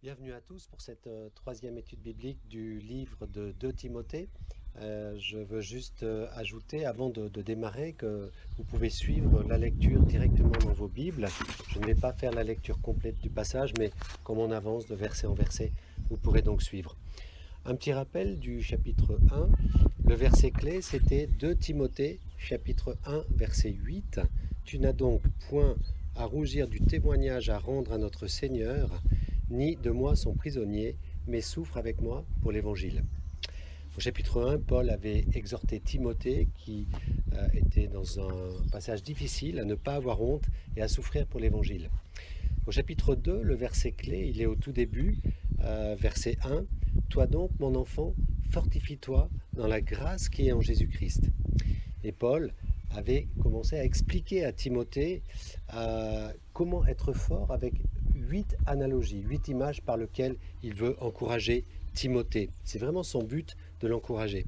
Bienvenue à tous pour cette troisième étude biblique du livre de 2 Timothée. Je veux juste ajouter, avant de démarrer, que vous pouvez suivre la lecture directement dans vos Bibles. Je ne vais pas faire la lecture complète du passage, mais comme on avance de verset en verset, vous pourrez donc suivre. Un petit rappel du chapitre 1. Le verset clé, c'était 2 Timothée, chapitre 1, verset 8. Tu n'as donc point à rougir du témoignage à rendre à notre Seigneur, ni de moi son prisonnier, mais souffre avec moi pour l'Évangile. Au chapitre 1, Paul avait exhorté Timothée, qui était dans un passage difficile, à ne pas avoir honte et à souffrir pour l'Évangile. Au chapitre 2, le verset clé, il est au tout début, verset 1. Toi donc, mon enfant, fortifie-toi dans la grâce qui est en Jésus-Christ. Et Paul avait commencé à expliquer à Timothée comment être fort avec 8 analogies, 8 images par lesquelles il veut encourager Timothée. C'est vraiment son but de l'encourager.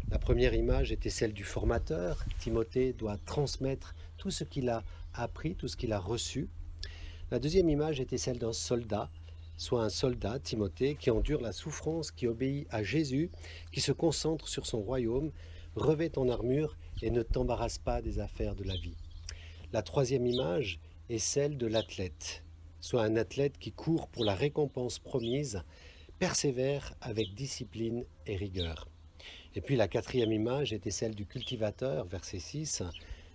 La première image était celle du formateur. Timothée doit transmettre tout ce qu'il a appris, tout ce qu'il a reçu. La deuxième image était celle d'un soldat, soit un soldat, Timothée, qui endure la souffrance, qui obéit à Jésus, qui se concentre sur son royaume, revêt ton armure et ne t'embarrasse pas des affaires de la vie. La troisième image est celle de l'athlète, soit un athlète qui court pour la récompense promise, persévère avec discipline et rigueur. Et puis la quatrième image était celle du cultivateur, verset 6,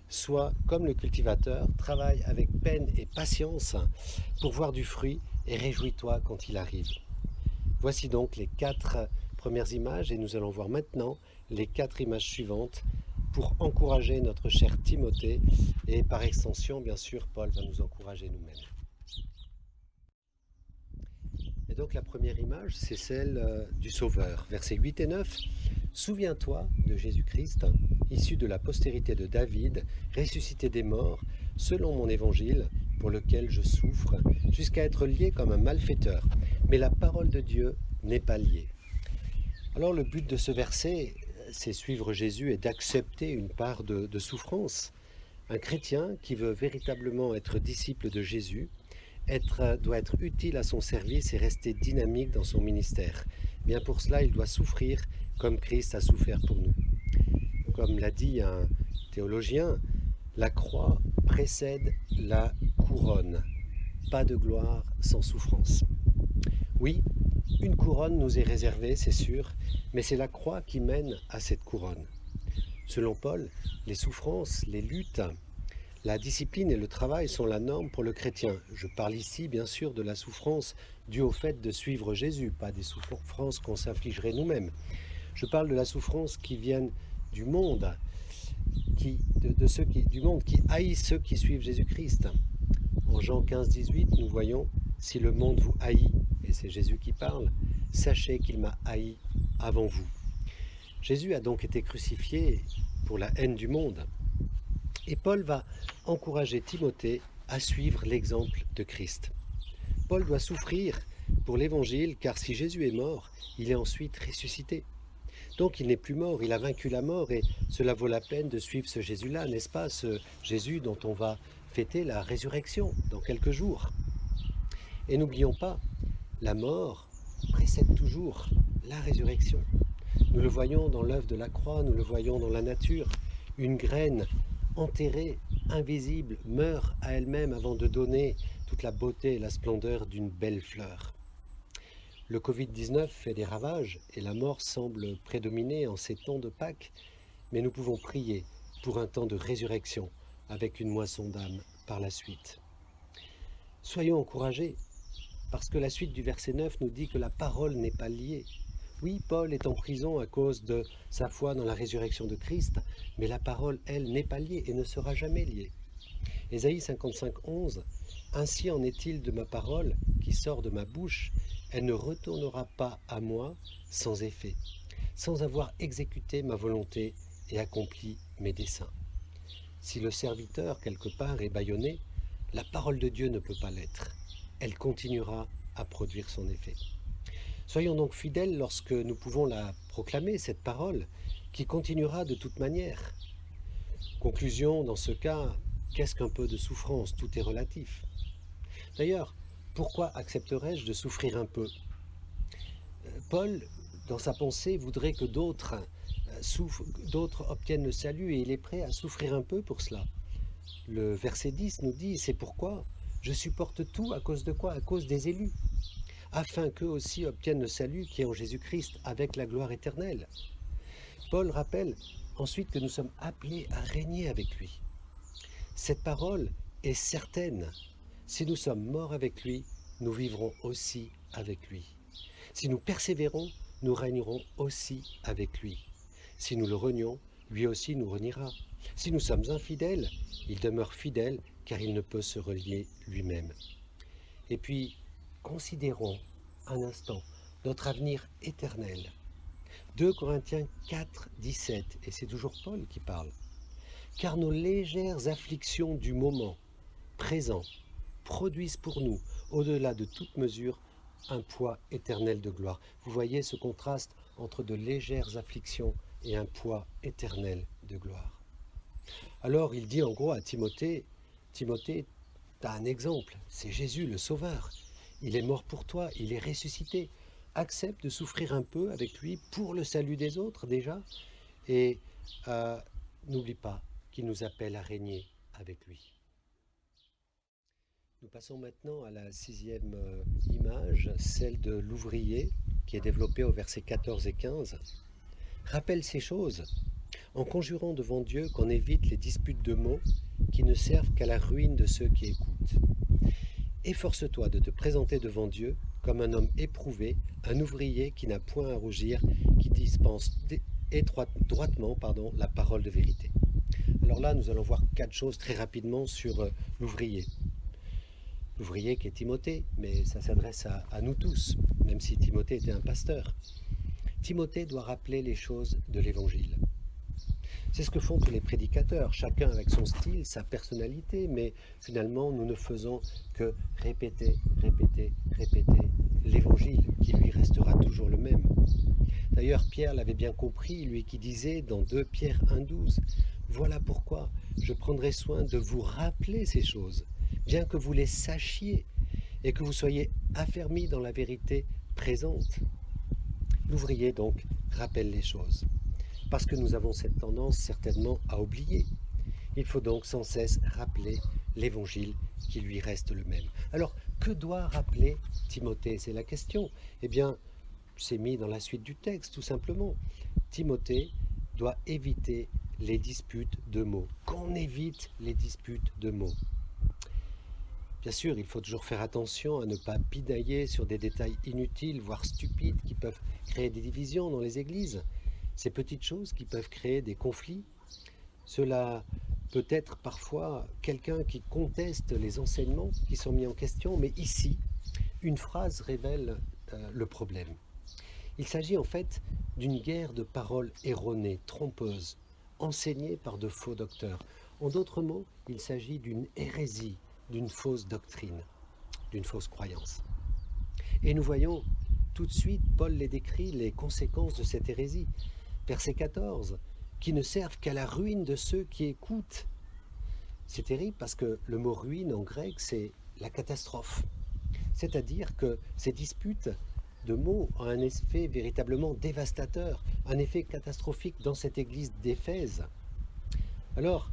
soit comme le cultivateur, travaille avec peine et patience pour voir du fruit et réjouis-toi quand il arrive. Voici donc les 4 premières images et nous allons voir maintenant les 4 images suivantes pour encourager notre cher Timothée et par extension, bien sûr, Paul va nous encourager nous-mêmes. Et donc la première image, c'est celle du Sauveur, versets 8 et 9. Souviens-toi de Jésus-Christ, issu de la postérité de David, ressuscité des morts, selon mon évangile, pour lequel je souffre, jusqu'à être lié comme un malfaiteur. Mais la parole de Dieu n'est pas liée. Alors le but de ce verset, c'est suivre Jésus et d'accepter une part de souffrance. Un chrétien qui veut véritablement être disciple de Jésus doit être utile à son service et rester dynamique dans son ministère. Bien pour cela, il doit souffrir comme Christ a souffert pour nous. Comme l'a dit un théologien, la croix précède la couronne. Pas de gloire sans souffrance. Oui, une couronne nous est réservée, c'est sûr, mais c'est la croix qui mène à cette couronne. Selon Paul, les souffrances, les luttes, la discipline et le travail sont la norme pour le chrétien. Je parle ici, bien sûr, de la souffrance due au fait de suivre Jésus, pas des souffrances qu'on s'infligerait nous-mêmes. Je parle de la souffrance qui vient du monde, du monde qui haït ceux qui suivent Jésus-Christ. En Jean 15, 18, nous voyons « Si le monde vous haït, et c'est Jésus qui parle, sachez qu'il m'a haï avant vous. » Jésus a donc été crucifié pour la haine du monde. Et Paul va encourager Timothée à suivre l'exemple de Christ. Paul doit souffrir pour l'Évangile, car si Jésus est mort, il est ensuite ressuscité. Donc il n'est plus mort, il a vaincu la mort, et cela vaut la peine de suivre ce Jésus-là, n'est-ce pas, ce Jésus dont on va fêter la résurrection dans quelques jours. Et n'oublions pas, la mort précède toujours la résurrection. Nous le voyons dans l'œuvre de la croix, nous le voyons dans la nature. Une graine enterrée, invisible, meurt à elle-même avant de donner toute la beauté et la splendeur d'une belle fleur. Le Covid-19 fait des ravages et la mort semble prédominer en ces temps de Pâques, mais nous pouvons prier pour un temps de résurrection avec une moisson d'âme par la suite. Soyons encouragés, parce que la suite du verset 9 nous dit que la parole n'est pas liée. Oui, Paul est en prison à cause de sa foi dans la résurrection de Christ, mais la parole, elle, n'est pas liée et ne sera jamais liée. Ésaïe 55, 11, « Ainsi en est-il de ma parole qui sort de ma bouche, elle ne retournera pas à moi sans effet, sans avoir exécuté ma volonté et accompli mes desseins. » Si le serviteur, quelque part, est bâillonné, la parole de Dieu ne peut pas l'être. Elle continuera à produire son effet. Soyons donc fidèles lorsque nous pouvons la proclamer, cette parole, qui continuera de toute manière. Conclusion, dans ce cas, qu'est-ce qu'un peu de souffrance? Tout est relatif. D'ailleurs, Pourquoi accepterais-je de souffrir un peu? Paul, dans sa pensée, voudrait que d'autres obtiennent le salut et il est prêt à souffrir un peu pour cela. Le verset 10 nous dit, c'est pourquoi je supporte tout à cause de quoi? À cause des élus, afin qu'eux aussi obtiennent le salut qui est en Jésus-Christ avec la gloire éternelle. Paul rappelle ensuite que nous sommes appelés à régner avec lui. Cette parole est certaine. Si nous sommes morts avec lui, nous vivrons aussi avec lui. Si nous persévérons, nous régnerons aussi avec lui. Si nous le renions, lui aussi nous reniera. Si nous sommes infidèles, il demeure fidèle car il ne peut se relier lui-même. Et puis, considérons un instant notre avenir éternel. 2 Corinthiens 4, 17, et c'est toujours Paul qui parle. Car nos légères afflictions du moment présent produisent pour nous, au-delà de toute mesure, un poids éternel de gloire. Vous voyez ce contraste entre de légères afflictions et un poids éternel de gloire. Alors il dit en gros à Timothée, Timothée, tu as un exemple, c'est Jésus le Sauveur. Il est mort pour toi, il est ressuscité. Accepte de souffrir un peu avec lui pour le salut des autres déjà. Et n'oublie pas qu'il nous appelle à régner avec lui. Nous passons maintenant à la sixième image, celle de l'ouvrier, qui est développée au verset 14 et 15. Rappelle ces choses, en conjurant devant Dieu qu'on évite les disputes de mots qui ne servent qu'à la ruine de ceux qui écoutent. Efforce-toi de te présenter devant Dieu comme un homme éprouvé, un ouvrier qui n'a point à rougir, qui dispense droitement la parole de vérité. Alors là, nous allons voir 4 choses très rapidement sur l'ouvrier. L'ouvrier qui est Timothée, mais ça s'adresse à nous tous, même si Timothée était un pasteur. Timothée doit rappeler les choses de l'Évangile. C'est ce que font tous les prédicateurs, chacun avec son style, sa personnalité, mais finalement nous ne faisons que répéter l'Évangile, qui lui restera toujours le même. D'ailleurs, Pierre l'avait bien compris, lui qui disait dans 2 Pierre 1,12, « Voilà pourquoi je prendrai soin de vous rappeler ces choses, bien que vous les sachiez et que vous soyez affermis dans la vérité présente. » L'ouvrier donc rappelle les choses, parce que nous avons cette tendance certainement à oublier. Il faut donc sans cesse rappeler l'Évangile qui lui reste le même. Alors, que doit rappeler Timothée? C'est la question. Eh bien, c'est mis dans la suite du texte, tout simplement. Timothée doit éviter les disputes de mots. Qu'on évite les disputes de mots. Bien sûr, il faut toujours faire attention à ne pas pinailler sur des détails inutiles, voire stupides, qui peuvent créer des divisions dans les églises. Ces petites choses qui peuvent créer des conflits. Cela peut être parfois quelqu'un qui conteste les enseignements qui sont mis en question, mais ici, une phrase révèle le problème. Il s'agit en fait d'une guerre de paroles erronées, trompeuses, enseignées par de faux docteurs. En d'autres mots, il s'agit d'une hérésie, d'une fausse doctrine, d'une fausse croyance. Et nous voyons tout de suite, Paul les décrit, les conséquences de cette hérésie. Verset 14, qui ne servent qu'à la ruine de ceux qui écoutent. C'est terrible parce que le mot ruine en grec, c'est la catastrophe. C'est-à-dire que ces disputes de mots ont un effet véritablement dévastateur, un effet catastrophique dans cette église d'Éphèse. Alors,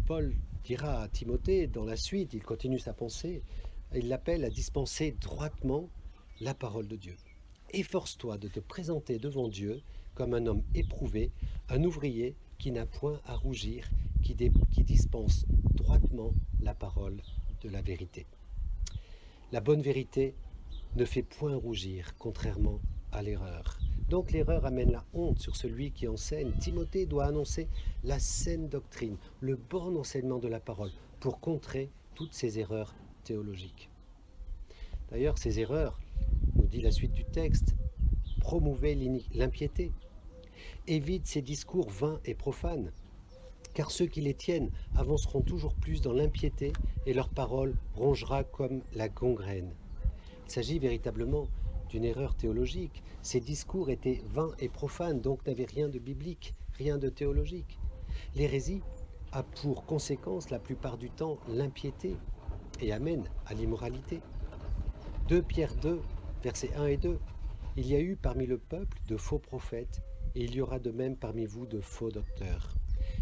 Paul dira à Timothée, dans la suite, il continue sa pensée, il l'appelle à dispenser droitement la parole de Dieu. Efforce-toi de te présenter devant Dieu comme un homme éprouvé, un ouvrier qui n'a point à rougir, qui dispense droitement la parole de la vérité. La bonne vérité ne fait point rougir, contrairement à l'erreur. Donc l'erreur amène la honte sur celui qui enseigne. Timothée doit annoncer la saine doctrine, le bon enseignement de la parole, pour contrer toutes ces erreurs théologiques. D'ailleurs, ces erreurs, nous dit la suite du texte, promouvez l'impiété. Évite ces discours vains et profanes, car ceux qui les tiennent avanceront toujours plus dans l'impiété et leur parole rongera comme la gangrène. Il s'agit véritablement d'une erreur théologique. Ces discours étaient vains et profanes, donc n'avaient rien de biblique, rien de théologique. L'hérésie a pour conséquence la plupart du temps l'impiété. et amène à l'immoralité. 2 Pierre 2, versets 1 et 2. Il y a eu parmi le peuple de faux prophètes, et il y aura de même parmi vous de faux docteurs,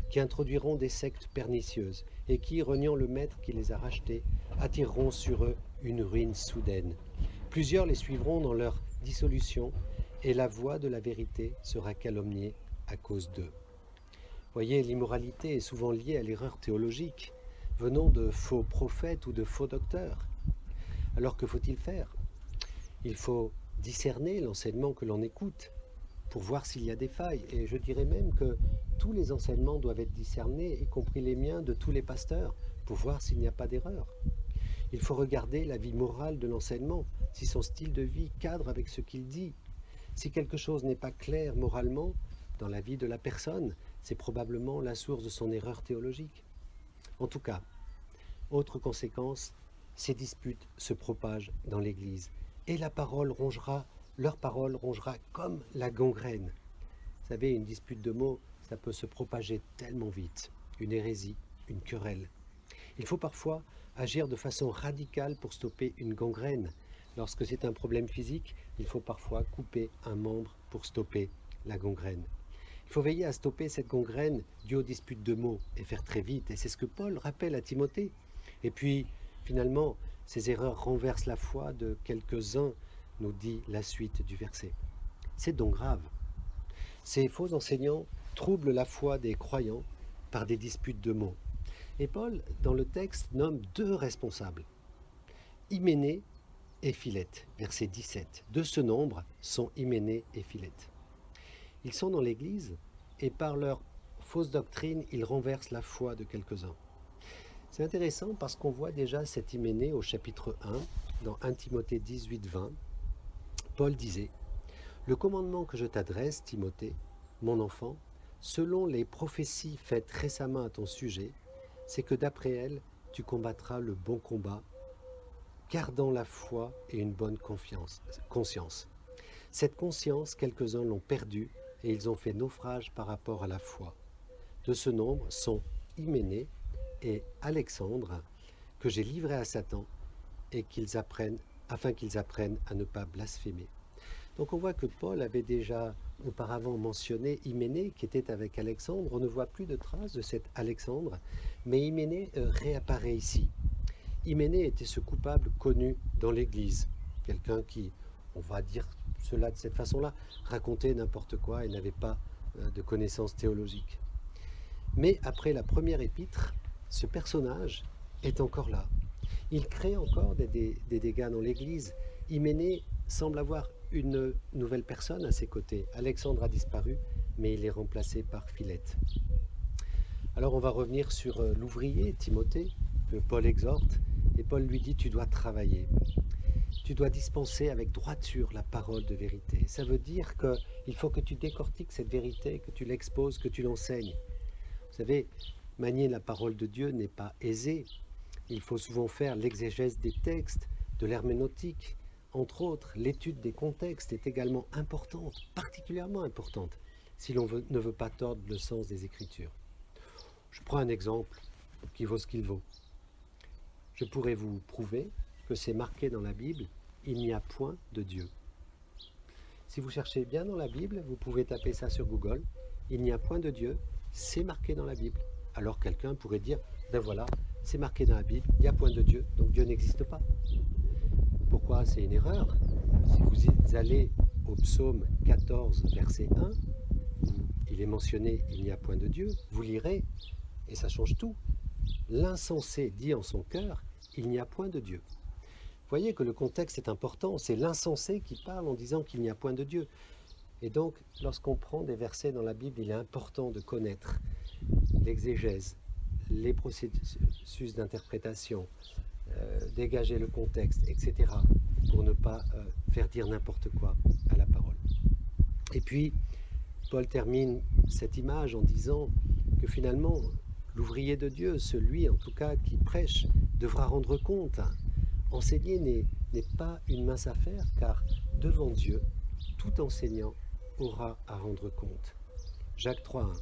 qui introduiront des sectes pernicieuses, et qui, reniant le maître qui les a rachetés, attireront sur eux une ruine soudaine. Plusieurs les suivront dans leur dissolution, et la voie de la vérité sera calomniée à cause d'eux. Voyez, l'immoralité est souvent liée à l'erreur théologique, venant de faux prophètes ou de faux docteurs. Alors que faut-il faire? Il faut discerner l'enseignement que l'on écoute pour voir s'il y a des failles. Et je dirais même que tous les enseignements doivent être discernés, y compris les miens de tous les pasteurs, pour voir s'il n'y a pas d'erreur. Il faut regarder la vie morale de l'enseignement, si son style de vie cadre avec ce qu'il dit. Si quelque chose n'est pas clair moralement dans la vie de la personne, c'est probablement la source de son erreur théologique. En tout cas, autre conséquence, ces disputes se propagent dans l'Église et leur parole rongera comme la gangrène. Vous savez, une dispute de mots, ça peut se propager tellement vite, une hérésie, une querelle. Il faut parfois agir de façon radicale pour stopper une gangrène. Lorsque c'est un problème physique, il faut parfois couper un membre pour stopper la gangrène. Il faut veiller à stopper cette gangrène due aux disputes de mots et faire très vite. Et c'est ce que Paul rappelle à Timothée. Et puis, finalement, ces erreurs renversent la foi de quelques-uns, nous dit la suite du verset. C'est donc grave. Ces faux enseignants troublent la foi des croyants par des disputes de mots. Et Paul, dans le texte, nomme 2 responsables, Hyménée et Philette, verset 17. De ce nombre sont Hyménée et Philette. Ils sont dans l'Église et par leur fausse doctrine, ils renversent la foi de quelques-uns. C'est intéressant parce qu'on voit déjà cette Hyménée au chapitre 1, dans 1 Timothée 18, 20. Paul disait « Le commandement que je t'adresse, Timothée, mon enfant, selon les prophéties faites récemment à ton sujet, c'est que d'après elles, tu combattras le bon combat, gardant la foi et une bonne conscience. Cette conscience, quelques-uns l'ont perdue et ils ont fait naufrage par rapport à la foi. De ce nombre sont Hyménée et Alexandre, que j'ai livrés à Satan, et afin qu'ils apprennent à ne pas blasphémer. » Donc on voit que Paul avait déjà auparavant mentionné Hyménée qui était avec Alexandre. On ne voit plus de traces de cet Alexandre, mais Hyménée réapparaît ici. Hyménée était ce coupable connu dans l'Église, quelqu'un qui, on va dire cela de cette façon-là, racontait n'importe quoi et n'avait pas de connaissances théologiques. Mais après la première épître, ce personnage est encore là. Il crée encore des dégâts dans l'Église. Hyménée semble avoir une nouvelle personne à ses côtés. Alexandre a disparu, mais il est remplacé par Philette. Alors on va revenir sur l'ouvrier, Timothée, que Paul exhorte, et Paul lui dit « Tu dois travailler. Tu dois dispenser avec droiture la parole de vérité. » Ça veut dire qu'il faut que tu décortiques cette vérité, que tu l'exposes, que tu l'enseignes. Vous savez, manier la parole de Dieu n'est pas aisé. Il faut souvent faire l'exégèse des textes, de l'herméneutique. Entre autres, l'étude des contextes est également importante, particulièrement importante, si l'on ne veut pas tordre le sens des Écritures. Je prends un exemple qui vaut ce qu'il vaut. Je pourrais vous prouver que c'est marqué dans la Bible, il n'y a point de Dieu. Si vous cherchez bien dans la Bible, vous pouvez taper ça sur Google, il n'y a point de Dieu, c'est marqué dans la Bible. Alors quelqu'un pourrait dire, ben voilà, c'est marqué dans la Bible, il n'y a point de Dieu, donc Dieu n'existe pas. Pourquoi? C'est une erreur. Si vous allez au psaume 14, verset 1, où il est mentionné « il n'y a point de Dieu », vous lirez, et ça change tout. L'insensé dit en son cœur « il n'y a point de Dieu ». Vous voyez que le contexte est important, c'est l'insensé qui parle en disant qu'il n'y a point de Dieu. Et donc, lorsqu'on prend des versets dans la Bible, il est important de connaître l'exégèse, les processus d'interprétation, dégager le contexte, etc., pour ne pas faire dire n'importe quoi à la parole. Et puis, Paul termine cette image en disant que finalement, l'ouvrier de Dieu, celui en tout cas qui prêche, devra rendre compte. Enseigner n'est pas une mince affaire, car devant Dieu, tout enseignant aura à rendre compte. Jacques 3,1.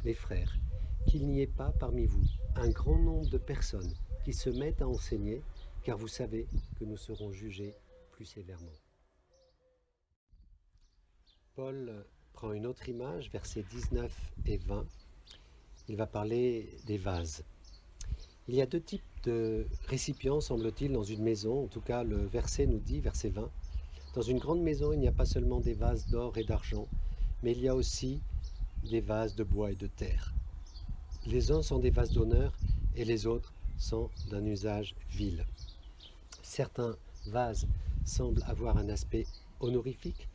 Les frères, qu'il n'y ait pas parmi vous un grand nombre de personnes qui se mettent à enseigner, car vous savez que nous serons jugés plus sévèrement. Paul prend une autre image, versets 19 et 20. Il va parler des vases. Il y a deux types de récipients, semble-t-il, dans une maison. En tout cas, le verset nous dit, verset 20, dans une grande maison, il n'y a pas seulement des vases d'or et d'argent, mais il y a aussi des vases de bois et de terre. Les uns sont des vases d'honneur et les autres sont d'un usage vil. Certains vases semblent avoir un aspect honorifique,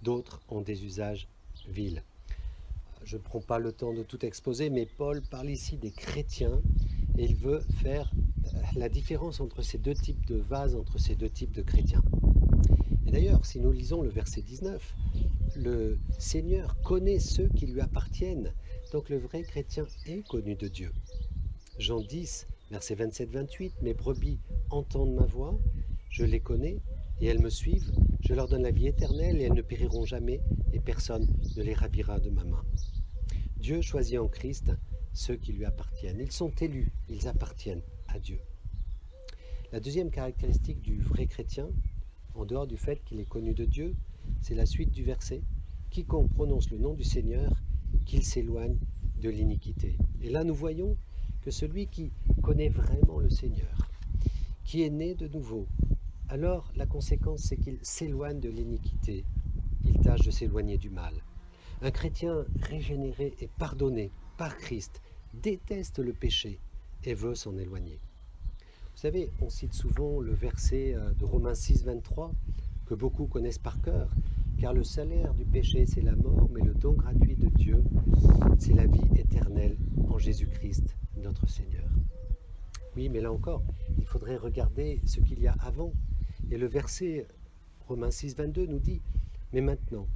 d'autres ont des usages vils. Je ne prends pas le temps de tout exposer, mais Paul parle ici des chrétiens et il veut faire la différence entre ces deux types de vases, entre ces deux types de chrétiens. Et d'ailleurs, si nous lisons le verset 19, le Seigneur connaît ceux qui lui appartiennent, donc le vrai chrétien est connu de Dieu. Jean 10, verset 27-28, mes brebis entendent ma voix, je les connais et elles me suivent, je leur donne la vie éternelle et elles ne périront jamais et personne ne les ravira de ma main. Dieu choisit en Christ ceux qui lui appartiennent. Ils sont élus, ils appartiennent à Dieu. La deuxième caractéristique du vrai chrétien, en dehors du fait qu'il est connu de Dieu, c'est la suite du verset. Quiconque prononce le nom du Seigneur, qu'il s'éloigne de l'iniquité. Et là, nous voyons que celui qui connaît vraiment le Seigneur, qui est né de nouveau, alors la conséquence, c'est qu'il s'éloigne de l'iniquité. Il tâche de s'éloigner du mal. Un chrétien régénéré et pardonné par Christ déteste le péché et veut s'en éloigner. Vous savez, on cite souvent le verset de Romains 6, 23, que beaucoup connaissent par cœur, car le salaire du péché, c'est la mort, mais le don gratuit de Dieu, c'est la vie éternelle en Jésus-Christ, notre Seigneur. Oui, mais là encore, il faudrait regarder ce qu'il y a avant. Et le verset Romains 6, 22 nous dit, mais maintenant,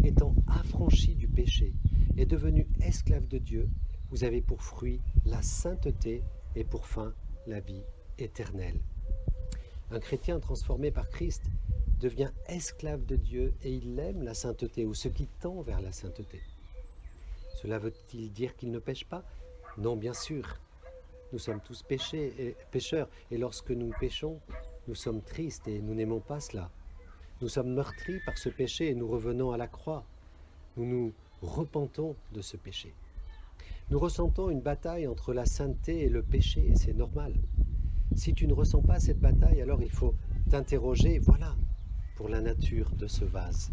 étant affranchis du péché et devenus esclaves de Dieu, vous avez pour fruit la sainteté et pour fin la vie éternelle. Un chrétien transformé par Christ devient esclave de Dieu et il aime la sainteté ou ce qui tend vers la sainteté. Cela veut-il dire qu'il ne pêche pas? Non, bien sûr. Nous sommes tous pécheurs et lorsque nous péchons, nous sommes tristes et nous n'aimons pas cela. Nous sommes meurtris par ce péché et nous revenons à la croix. Nous nous repentons de ce péché. Nous ressentons une bataille entre la sainteté et le péché et c'est normal. Si tu ne ressens pas cette bataille, alors il faut t'interroger, voilà, pour la nature de ce vase.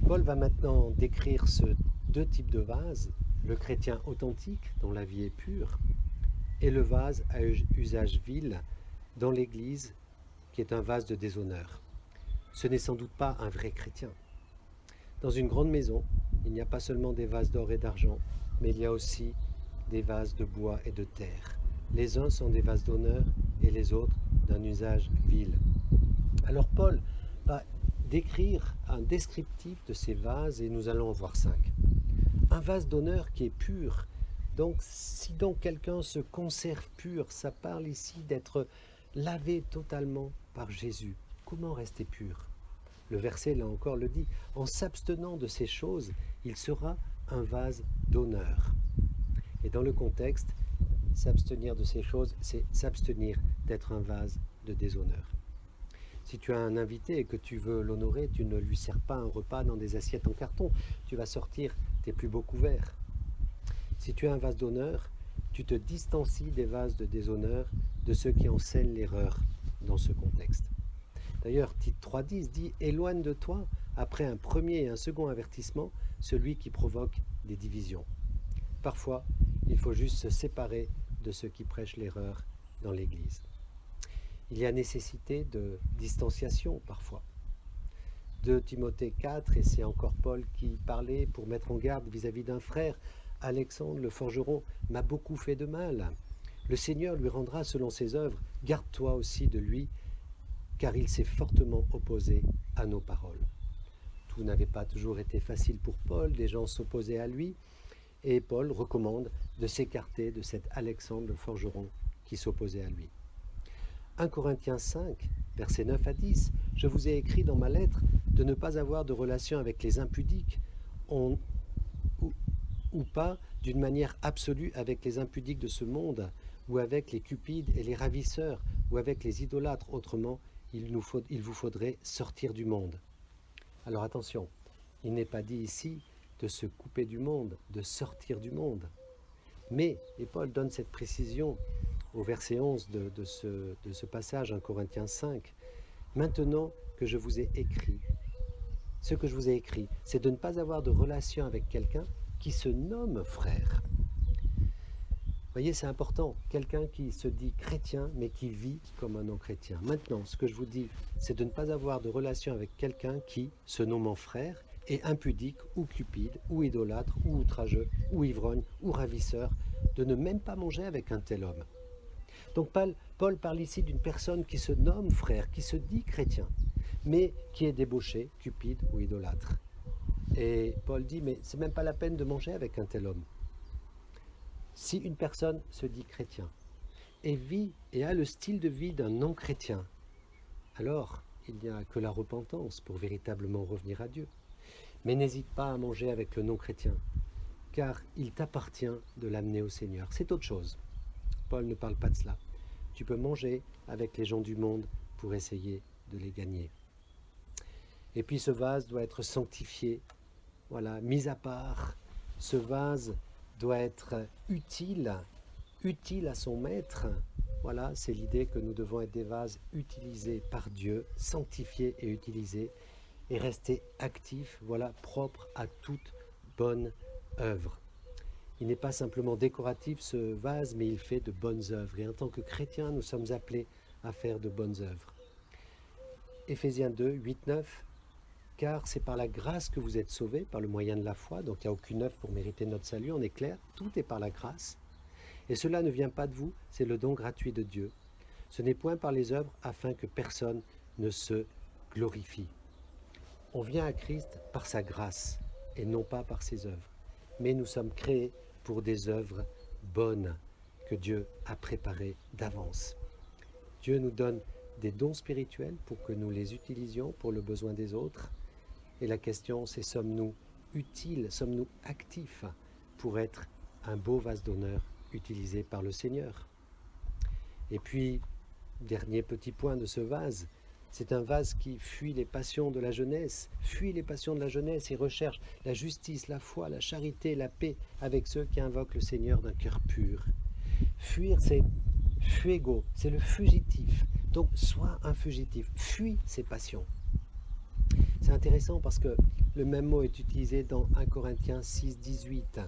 Paul va maintenant décrire ces deux types de vases, le chrétien authentique, dont la vie est pure, et le vase à usage vil dans l'Église, qui est un vase de déshonneur. Ce n'est sans doute pas un vrai chrétien. Dans une grande maison, il n'y a pas seulement des vases d'or et d'argent, mais il y a aussi des vases de bois et de terre. Les uns sont des vases d'honneur et les autres d'un usage vil. Alors Paul va décrire un descriptif de ces vases et nous allons en voir 5. Un vase d'honneur qui est pur. Donc si donc quelqu'un se conserve pur, ça parle ici d'être lavé totalement par Jésus. Comment rester pur? Le verset là encore le dit, en s'abstenant de ces choses, il sera un vase d'honneur. Et dans le contexte, s'abstenir de ces choses, c'est s'abstenir d'être un vase de déshonneur. Si tu as un invité et que tu veux l'honorer, tu ne lui sers pas un repas dans des assiettes en carton, tu vas sortir tes plus beaux couverts. Si tu as un vase d'honneur, tu te distancies des vases de déshonneur, de ceux qui enseignent l'erreur dans ce contexte. D'ailleurs, Tite 3,10 dit « Éloigne de toi, après un premier et un second avertissement, celui qui provoque des divisions. » Parfois, il faut juste se séparer de ceux qui prêchent l'erreur dans l'Église. Il y a nécessité de distanciation parfois. 2 Timothée 4, et c'est encore Paul qui parlait pour mettre en garde vis-à-vis d'un frère, Alexandre le forgeron m'a beaucoup fait de mal. Le Seigneur lui rendra selon ses œuvres. Garde-toi aussi de lui, car il s'est fortement opposé à nos paroles. Tout n'avait pas toujours été facile pour Paul, des gens s'opposaient à lui, et Paul recommande de s'écarter de cet Alexandre le forgeron qui s'opposait à lui. 1 Corinthiens 5, versets 9 à 10, « Je vous ai écrit dans ma lettre de ne pas avoir de relation avec les impudiques, ou pas d'une manière absolue avec les impudiques de ce monde, ou avec les cupides et les ravisseurs, ou avec les idolâtres. Autrement, il vous faudrait sortir du monde. Alors attention, il n'est pas dit ici de se couper du monde, de sortir du monde. Mais, et Paul donne cette précision au verset 11 de ce passage, 1 Corinthiens 5, maintenant que je vous ai écrit, ce que je vous ai écrit, c'est de ne pas avoir de relation avec quelqu'un qui se nomme frère. Vous voyez, c'est important, quelqu'un qui se dit chrétien, mais qui vit comme un non-chrétien. Maintenant, ce que je vous dis, c'est de ne pas avoir de relation avec quelqu'un qui, se nommant frère, est impudique, ou cupide, ou idolâtre, ou outrageux, ou ivrogne, ou ravisseur, de ne même pas manger avec un tel homme. Donc Paul parle ici d'une personne qui se nomme frère, qui se dit chrétien, mais qui est débauché, cupide ou idolâtre. Et Paul dit, mais c'est même pas la peine de manger avec un tel homme. Si une personne se dit chrétien et vit et a le style de vie d'un non-chrétien, alors il n'y a que la repentance pour véritablement revenir à Dieu. Mais n'hésite pas à manger avec le non-chrétien, car il t'appartient de l'amener au Seigneur. C'est autre chose. Paul ne parle pas de cela. Tu peux manger avec les gens du monde pour essayer de les gagner. Et puis ce vase doit être sanctifié, voilà, mis à part. Ce vase doit être utile à son maître. Voilà, c'est l'idée que nous devons être des vases utilisés par Dieu, sanctifiés et utilisés, et rester actifs, voilà, propres à toute bonne œuvre. Il n'est pas simplement décoratif ce vase, mais il fait de bonnes œuvres. Et en tant que chrétiens, nous sommes appelés à faire de bonnes œuvres. Éphésiens 2, 8, 9. Car c'est par la grâce que vous êtes sauvés, par le moyen de la foi. Donc il n'y a aucune œuvre pour mériter notre salut, on est clair. Tout est par la grâce. Et cela ne vient pas de vous, c'est le don gratuit de Dieu. Ce n'est point par les œuvres afin que personne ne se glorifie. On vient à Christ par sa grâce et non pas par ses œuvres. Mais nous sommes créés pour des œuvres bonnes que Dieu a préparées d'avance. Dieu nous donne des dons spirituels pour que nous les utilisions pour le besoin des autres. Et la question, c'est sommes-nous utiles, sommes-nous actifs pour être un beau vase d'honneur utilisé par le Seigneur? Et puis, dernier petit point de ce vase, c'est un vase qui fuit les passions de la jeunesse, et recherche la justice, la foi, la charité, la paix avec ceux qui invoquent le Seigneur d'un cœur pur. Fuir, c'est fuego, c'est le fugitif. Donc, sois un fugitif, fuis ces passions. C'est intéressant parce que le même mot est utilisé dans 1 Corinthiens 6, 18.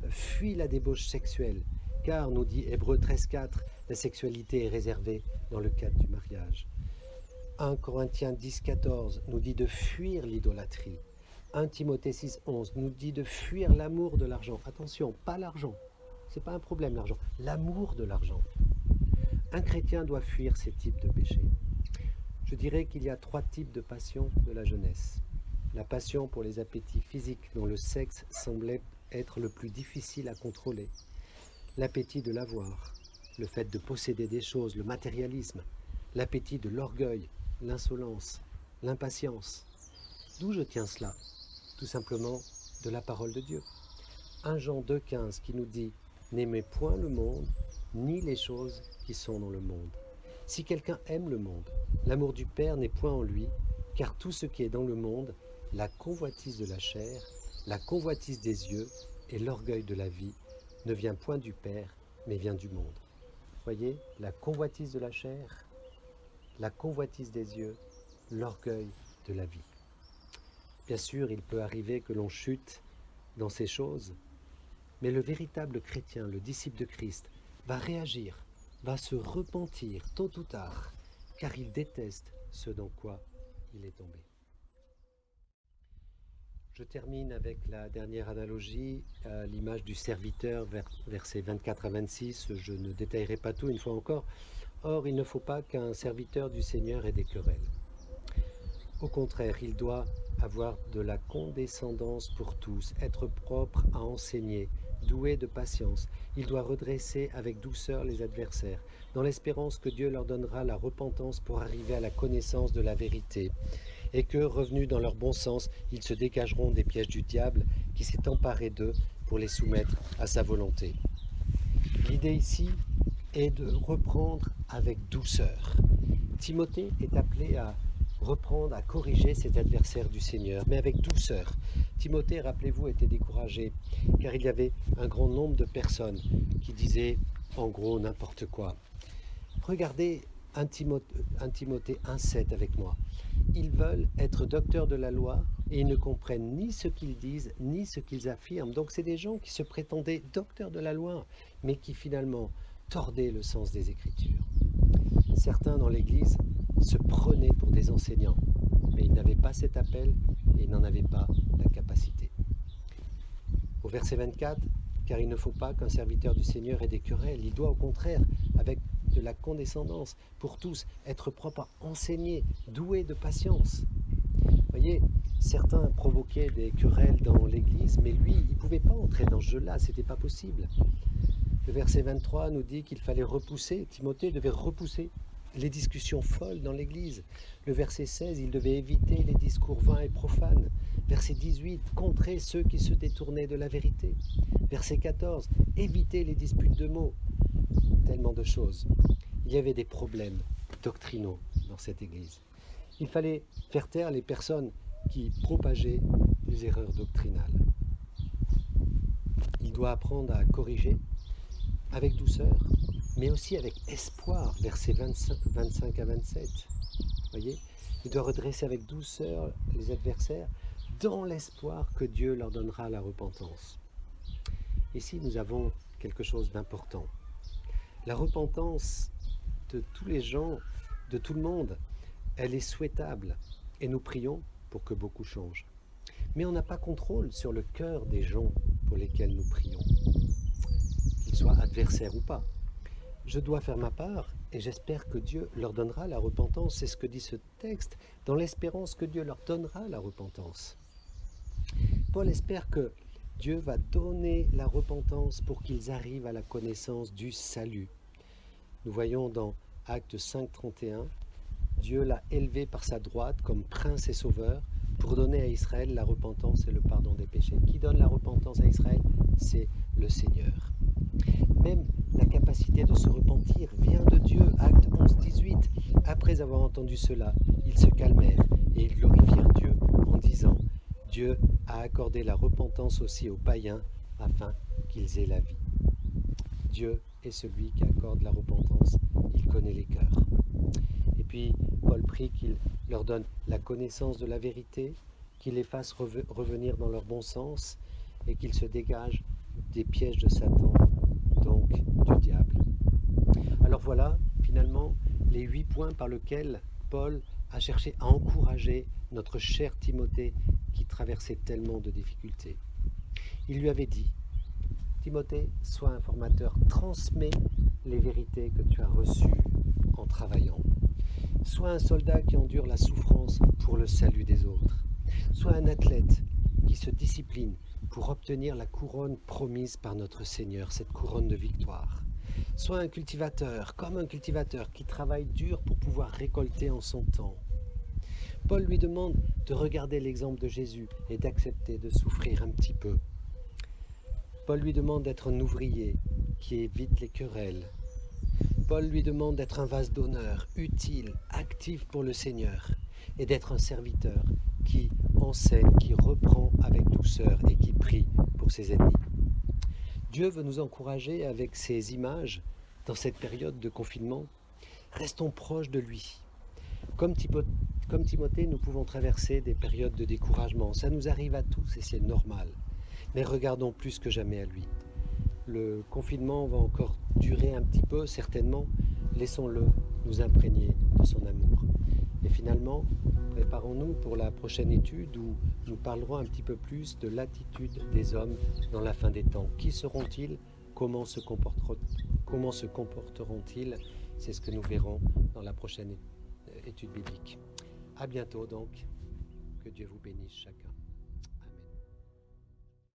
Fuis la débauche sexuelle, car, nous dit Hébreux 13, 4, la sexualité est réservée dans le cadre du mariage. 1 Corinthiens 10, 14 nous dit de fuir l'idolâtrie. 1 Timothée 6, 11 nous dit de fuir l'amour de l'argent. Attention, pas l'argent, c'est pas un problème l'argent, l'amour de l'argent. Un chrétien doit fuir ces types de péchés. Je dirais qu'il y a 3 types de passions de la jeunesse. La passion pour les appétits physiques dont le sexe semblait être le plus difficile à contrôler. L'appétit de l'avoir, le fait de posséder des choses, le matérialisme. L'appétit de l'orgueil, l'insolence, l'impatience. D'où je tiens cela? Tout simplement de la parole de Dieu. 1 Jean 2, 15 qui nous dit « N'aimez point le monde, ni les choses qui sont dans le monde. Si quelqu'un aime le monde, l'amour du Père n'est point en lui, car tout ce qui est dans le monde, la convoitise de la chair, la convoitise des yeux et l'orgueil de la vie, ne vient point du Père, mais vient du monde. » Voyez, la convoitise de la chair, la convoitise des yeux, l'orgueil de la vie. Bien sûr, il peut arriver que l'on chute dans ces choses, mais le véritable chrétien, le disciple de Christ, va réagir, va se repentir tôt ou tard, car il déteste ce dans quoi il est tombé. Je termine avec la dernière analogie, l'image du serviteur, versets 24 à 26. Je ne détaillerai pas tout une fois encore. Or, il ne faut pas qu'un serviteur du Seigneur ait des querelles. Au contraire, il doit avoir de la condescendance pour tous, être propre à enseigner, doué de patience. Il doit redresser avec douceur les adversaires, dans l'espérance que Dieu leur donnera la repentance pour arriver à la connaissance de la vérité, et que, revenus dans leur bon sens, ils se dégageront des pièges du diable qui s'est emparé d'eux pour les soumettre à sa volonté. L'idée ici est de reprendre avec douceur. Timothée est appelé à reprendre, à corriger ses adversaires du Seigneur, mais avec douceur. Timothée, rappelez-vous, était découragé, car il y avait un grand nombre de personnes qui disaient en gros n'importe quoi. Regardez 1 Timothée 1,7 avec moi. Ils veulent être docteurs de la loi et ils ne comprennent ni ce qu'ils disent ni ce qu'ils affirment. Donc c'est des gens qui se prétendaient docteurs de la loi, mais qui finalement tordaient le sens des Écritures. Certains dans l'Église se prenaient pour des enseignants, mais ils n'avaient pas cet appel et ils n'en avaient pas la capacité. Au verset 24, car il ne faut pas qu'un serviteur du Seigneur ait des querelles, il doit au contraire, avec de la condescendance pour tous, être propre à enseigner, doué de patience. Voyez, certains provoquaient des querelles dans l'Église, mais lui, il ne pouvait pas entrer dans ce jeu-là, ce n'était pas possible. Le verset 23 nous dit qu'il fallait repousser, Timothée devait repousser les discussions folles dans l'Église. Le verset 16, il devait éviter les discours vains et profanes. Verset 18, contrer ceux qui se détournaient de la vérité. Verset 14, éviter les disputes de mots. Tellement de choses. Il y avait des problèmes doctrinaux dans cette Église. Il fallait faire taire les personnes qui propageaient des erreurs doctrinales. Il doit apprendre à corriger avec douceur, mais aussi avec espoir, versets 25 à 27. Voyez, il doit redresser avec douceur les adversaires dans l'espoir que Dieu leur donnera la repentance. Ici, nous avons quelque chose d'important. La repentance de tous les gens, de tout le monde, elle est souhaitable et nous prions pour que beaucoup changent. Mais on n'a pas contrôle sur le cœur des gens pour lesquels nous prions, qu'ils soient adversaires ou pas. Je dois faire ma part et j'espère que Dieu leur donnera la repentance. C'est ce que dit ce texte, dans l'espérance que Dieu leur donnera la repentance. Paul espère que Dieu va donner la repentance pour qu'ils arrivent à la connaissance du salut. Nous voyons dans Actes 5, 31, Dieu l'a élevé par sa droite comme prince et sauveur pour donner à Israël la repentance et le pardon des péchés. Qui donne la repentance à Israël? C'est le Seigneur. Même la capacité de se repentir vient de Dieu. Acte 11, 18. Après avoir entendu cela, ils se calmèrent et ils glorifièrent Dieu en disant « Dieu a accordé la repentance aussi aux païens afin qu'ils aient la vie. » Dieu est celui qui accorde la repentance. Il connaît les cœurs. Et puis, Paul prie qu'il leur donne la connaissance de la vérité, qu'il les fasse revenir dans leur bon sens et qu'ils se dégagent des pièges de Satan, donc du diable. Alors voilà, finalement, les 8 points par lesquels Paul a cherché à encourager notre cher Timothée qui traversait tellement de difficultés. Il lui avait dit, Timothée, sois un formateur, transmets les vérités que tu as reçues en travaillant. Sois un soldat qui endure la souffrance pour le salut des autres. Sois un athlète qui se discipline pour obtenir la couronne promise par notre Seigneur, cette couronne de victoire. Sois un cultivateur, comme un cultivateur qui travaille dur pour pouvoir récolter en son temps. Paul lui demande de regarder l'exemple de Jésus et d'accepter de souffrir un petit peu. Paul lui demande d'être un ouvrier qui évite les querelles. Paul lui demande d'être un vase d'honneur, utile, actif pour le Seigneur, et d'être un serviteur qui enseigne, qui reprend avec douceur et qui prie pour ses ennemis. Dieu veut nous encourager avec ces images dans cette période de confinement. Restons proches de lui. Comme Timothée, nous pouvons traverser des périodes de découragement. Ça nous arrive à tous et c'est normal. Mais regardons plus que jamais à lui. Le confinement va encore durer un petit peu, certainement. Laissons-le nous imprégner de son amour. Et finalement, préparons-nous pour la prochaine étude où nous parlerons un petit peu plus de l'attitude des hommes dans la fin des temps. Qui seront-ils? Comment se comporteront-ils? C'est ce que nous verrons dans la prochaine étude biblique. À bientôt donc. Que Dieu vous bénisse chacun.